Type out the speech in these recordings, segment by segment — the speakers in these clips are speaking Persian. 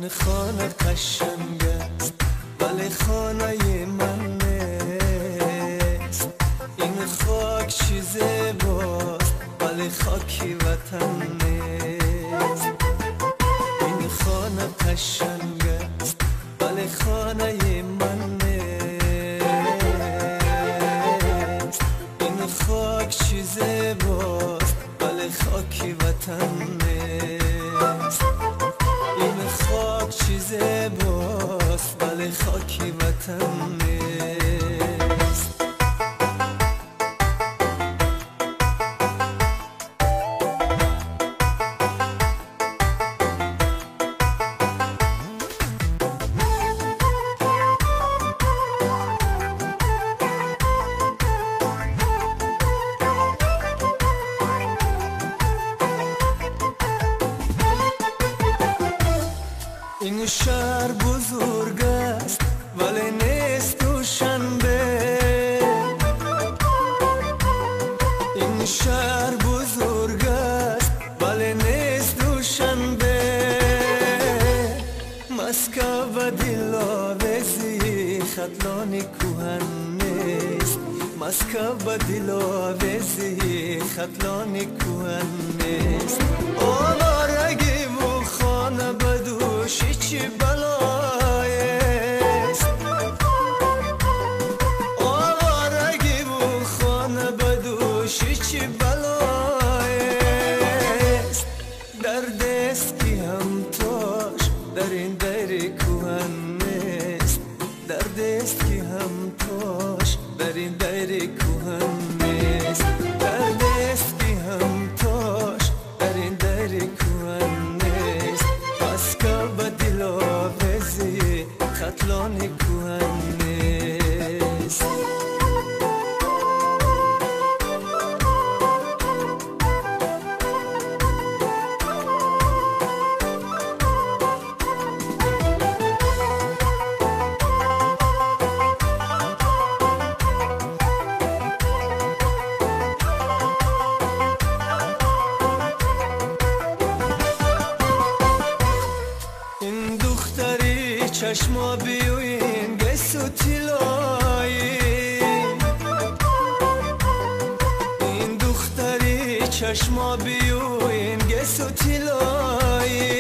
این خانه قشنگ است ولی خانه من نیست. این خاک چیز باست ولی خاکی وطن نیست. این خانه قشنگ است ولی خانه من نیست. این خاک چیز باست ولی خاکی وطن نیست. این خاک چیز باست ولی خاکی وطن نیست. این شهر بزرگ است ولی نیست دوشنبه. این شهر بزرگ است ولی نیست دوشنبه. مسکو و دلاویزی خطلانی کوهن نیست. مسکو و دلاویزی خطلانی کوهن نیست. آوارگی و خانه بدوشی چی بلایست. آوارگی و خانه بدوشی چی بلایست. درد است که هم تاش در این دیر کوهن نیست. درد است که هم تاش در این دیر کوهن نیست. درد است که هم تاش در این دیر کوهن نیست. مسکو و دلاویزی خطلانی کوهن نیست. این دختری چشما بیوین گس و تیلایی. این دختری چشما بیوین گس و تیلایی.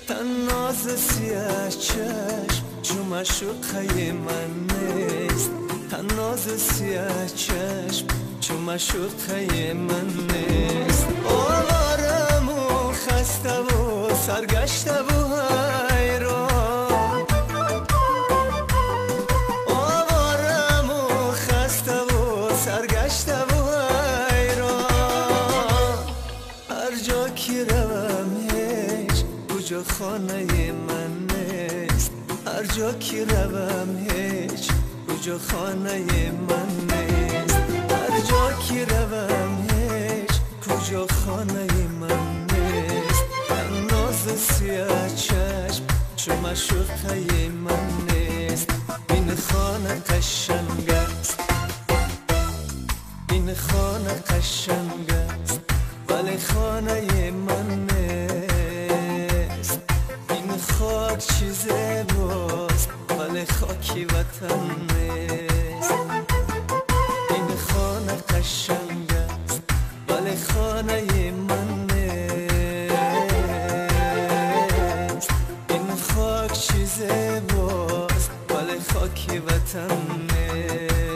تناز سیاه چشم جمع شقه من نیست. تناز سیاه چشم جمع شقه من نیست. آوارم و خسته و سرگشته و حیران. آوارم و خسته و سرگشته و حیران. هر جا که روم هیچ کجا خانه من نیست. هر جا که روم هیچ کجا خانه من نیست. هر جا که روم هیچ کجا خانه من نیست. تناز سیاه چشم شما شقه من نیست. این خانه قشنگ است. این خانه قشنگ است ولی خانه من نیست. این خاک چیز باست ولی خاکی وطن نیست. این خانه قشنگ است ولی خانه من نیست. این خاک چیز باست ولی خاکی وطن نیست.